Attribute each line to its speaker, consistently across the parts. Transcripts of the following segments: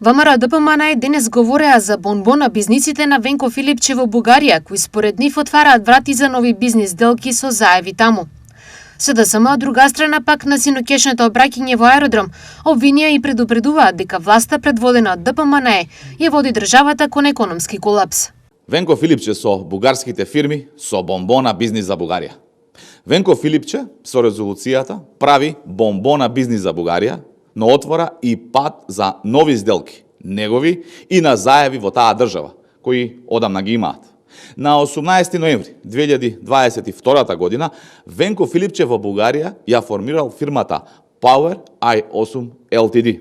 Speaker 1: ВМРО ДПМН денес говореа за бонбон на бизнисите на Венко Филипче во Бугарија, кои според нив отвараат врати за нови бизнис делки со заеви таму. СДСМ од друга страна пак на синокешното обраќање во аеродром обвинија и предупредуваат дека власта предводена од ДПМН ја води државата кон економски колапс.
Speaker 2: Венко Филипче со бугарските фирми со бонбона бизнис за Бугарија. Венко Филипче со резолуцијата прави бонбона бизнис за Бугарија, но отвора и пат за нови сделки, негови и на заеви во таа држава, кои одамна ги имаат. На 18 ноември 2022 година Венко Филипче во Бугарија ја формирал фирмата Power I8 Ltd.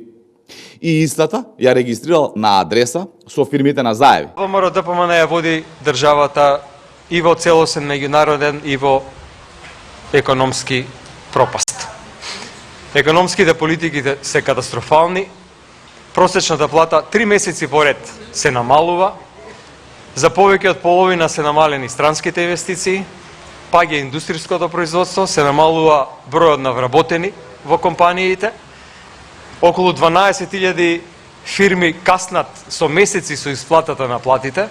Speaker 2: И истата ја регистрирал на адреса со фирмите на заеви.
Speaker 3: ВМРО ДПМН ја води државата и во целосен меѓународен и во економски пропаст. Економските политиките се катастрофални, просечната плата 3 месеци поред се намалува, за повеќе од половина се намалени странските инвестиции, паѓа индустријското производство, се намалува бројот на вработени во компаниите, околу 12.000 фирми каснат со месеци со исплатата на платите.